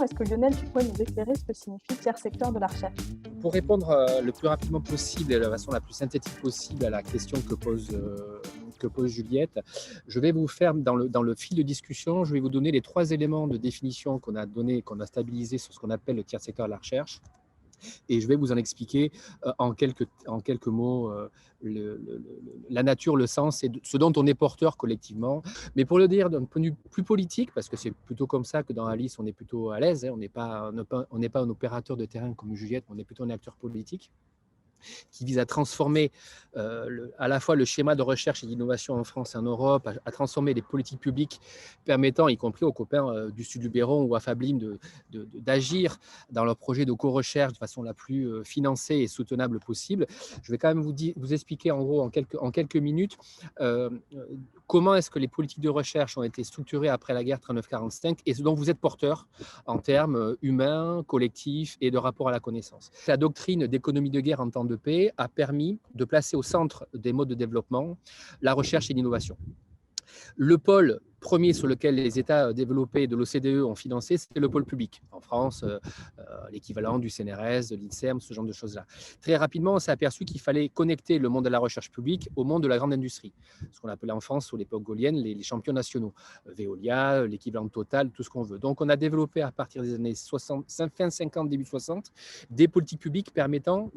Est-ce que Lionel, tu pourrais nous éclairer ce que signifie tiers secteur de la recherche? Pour répondre le plus rapidement possible et de la façon la plus synthétique possible à la question que pose Juliette, je vais vous faire, dans le fil de discussion, je vais vous donner les 3 éléments de définition qu'on a stabilisés sur ce qu'on appelle le tiers secteur de la recherche. Et je vais vous en expliquer en quelques mots la nature, le sens et ce dont on est porteur collectivement. Mais pour le dire d'un point de vue plus politique, parce que c'est plutôt comme ça que dans Alice, on est plutôt à l'aise, hein, on n'est pas un opérateur de terrain comme Juliette, on est plutôt un acteur politique qui vise à transformer à la fois le schéma de recherche et d'innovation en France et en Europe, à transformer les politiques publiques permettant, y compris aux copains du Sud Luberon ou à Fablin, d'agir dans leur projet de co-recherche de façon la plus financée et soutenable possible. Je vais quand même vous expliquer en gros en quelques minutes comment est-ce que les politiques de recherche ont été structurées après la guerre 39-45 et ce dont vous êtes porteur en termes humains, collectifs et de rapport à la connaissance. La doctrine d'économie de guerre en temps de paix a permis de placer au centre des modes de développement la recherche et l'innovation. Le pôle premier sur lequel les États développés de l'OCDE ont financé, c'était le pôle public. En France, l'équivalent du CNRS, de l'INSERM, ce genre de choses-là. Très rapidement, on s'est aperçu qu'il fallait connecter le monde de la recherche publique au monde de la grande industrie. Ce qu'on appelait en France, sous l'époque gaullienne, les champions nationaux. Veolia, l'équivalent Total, tout ce qu'on veut. Donc, on a développé à partir des années 60, fin 50, début 60, des politiques publiques permettant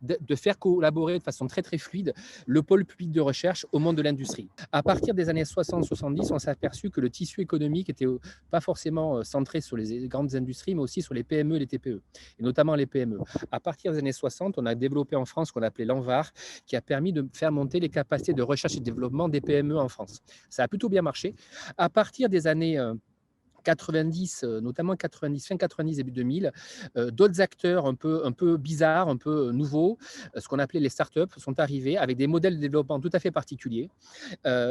de faire collaborer de façon très, très fluide le pôle public de recherche au monde de l'industrie. À partir des années 60-70, on s'est aperçu que le tissu économique était pas forcément centré sur les grandes industries, mais aussi sur les PME et les TPE, et notamment les PME. À partir des années 60, on a développé en France ce qu'on appelait l'ANVAR, qui a permis de faire monter les capacités de recherche et de développement des PME en France. Ça a plutôt bien marché. À partir des années 90, notamment 90, fin 90, début 2000, d'autres acteurs un peu bizarres, un peu nouveaux, ce qu'on appelait les startups, sont arrivés avec des modèles de développement tout à fait particuliers.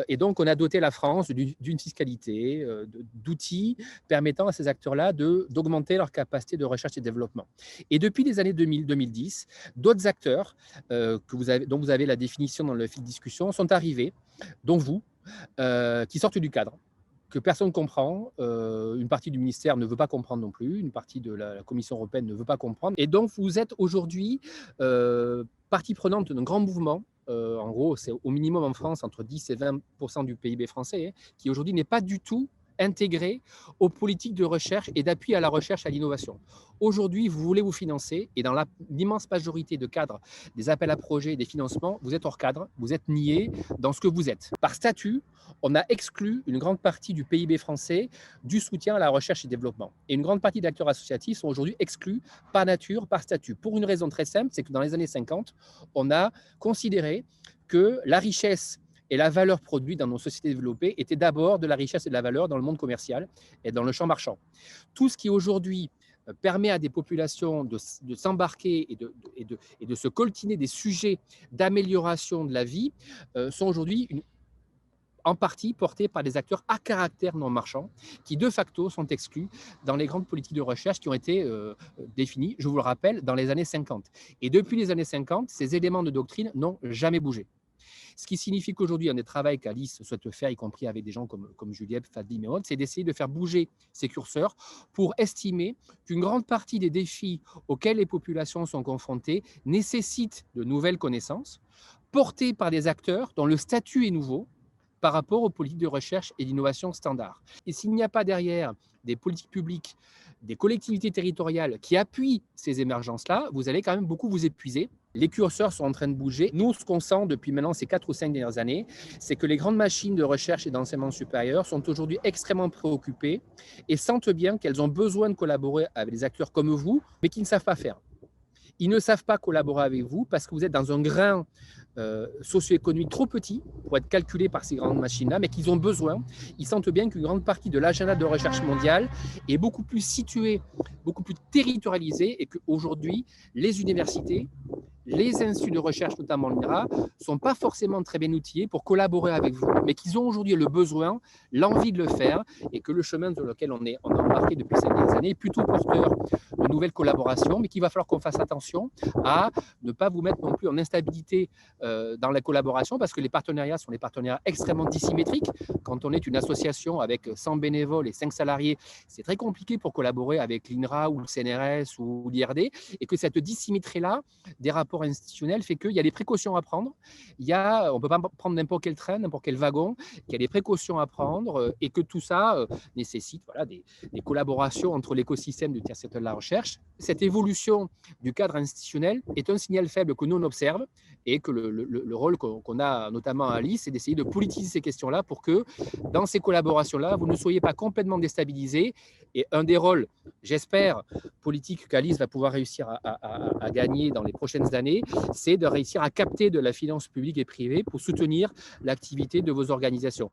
Et donc, on a doté la France d'une fiscalité, d'outils permettant à ces acteurs-là d'augmenter leur capacité de recherche et développement. Et depuis les années 2000-2010, d'autres acteurs dont vous avez la définition dans le fil de discussion sont arrivés, dont vous, qui sortent du cadre, que personne ne comprend, une partie du ministère ne veut pas comprendre non plus, une partie de la Commission européenne ne veut pas comprendre. Et donc, vous êtes aujourd'hui partie prenante d'un grand mouvement. En gros, c'est au minimum en France entre 10 et 20% du PIB français, qui aujourd'hui n'est pas du tout intégré aux politiques de recherche et d'appui à la recherche et à l'innovation. Aujourd'hui, vous voulez vous financer et dans l'immense majorité de cadres des appels à projets et des financements, vous êtes hors cadre, vous êtes nié dans ce que vous êtes. Par statut, on a exclu une grande partie du PIB français du soutien à la recherche et développement. Et une grande partie d'acteurs associatifs sont aujourd'hui exclus par nature, par statut. Pour une raison très simple, c'est que dans les années 50, on a considéré que la richesse et la valeur produite dans nos sociétés développées était d'abord de la richesse et de la valeur dans le monde commercial et dans le champ marchand. Tout ce qui aujourd'hui permet à des populations de s'embarquer et de se coltiner des sujets d'amélioration de la vie sont aujourd'hui en partie portés par des acteurs à caractère non marchand qui de facto sont exclus dans les grandes politiques de recherche qui ont été définies, je vous le rappelle, dans les années 50. Et depuis les années 50, ces éléments de doctrine n'ont jamais bougé. Ce qui signifie qu'aujourd'hui, un des travaux qu'Alice souhaite faire, y compris avec des gens comme Juliette, Fadli et autres, c'est d'essayer de faire bouger ces curseurs pour estimer qu'une grande partie des défis auxquels les populations sont confrontées nécessitent de nouvelles connaissances portées par des acteurs dont le statut est nouveau par rapport aux politiques de recherche et d'innovation standards. Et s'il n'y a pas derrière des politiques publiques, des collectivités territoriales qui appuient ces émergences-là, vous allez quand même beaucoup vous épuiser. Les curseurs sont en train de bouger. Nous, ce qu'on sent depuis maintenant ces 4 ou 5 dernières années, c'est que les grandes machines de recherche et d'enseignement supérieur sont aujourd'hui extrêmement préoccupées et sentent bien qu'elles ont besoin de collaborer avec des acteurs comme vous, mais qui ne savent pas faire. Ils ne savent pas collaborer avec vous parce que vous êtes dans un grain socio-économique trop petit pour être calculé par ces grandes machines-là, mais qu'ils ont besoin. Ils sentent bien qu'une grande partie de l'agenda de recherche mondiale est beaucoup plus située, beaucoup plus territorialisée et qu'aujourd'hui, les universités, les instituts de recherche, notamment l'INRA, ne sont pas forcément très bien outillés pour collaborer avec vous, mais qu'ils ont aujourd'hui le besoin, l'envie de le faire, et que le chemin sur lequel on est embarqué depuis ces dernières années est plutôt porteur de nouvelles collaborations, mais qu'il va falloir qu'on fasse attention à ne pas vous mettre non plus en instabilité dans la collaboration, parce que les partenariats sont des partenariats extrêmement dissymétriques. Quand on est une association avec 100 bénévoles et 5 salariés, c'est très compliqué pour collaborer avec l'INRA ou le CNRS ou l'IRD, et que cette dissymétrie-là des rapports institutionnels fait qu'il y a des précautions à prendre. On ne peut pas prendre n'importe quel train, n'importe quel wagon, qu'il y a des précautions à prendre et que tout ça nécessite des collaborations entre l'écosystème du tiers secteur de la recherche. Cette évolution du cadre institutionnel est un signal faible que nous on observe, et que le rôle qu'on a notamment à Alice, c'est d'essayer de politiser ces questions-là pour que dans ces collaborations-là, vous ne soyez pas complètement déstabilisés. Et un des rôles, j'espère, politiques qu'Alice va pouvoir réussir à gagner dans les prochaines années, c'est de réussir à capter de la finance publique et privée pour soutenir l'activité de vos organisations.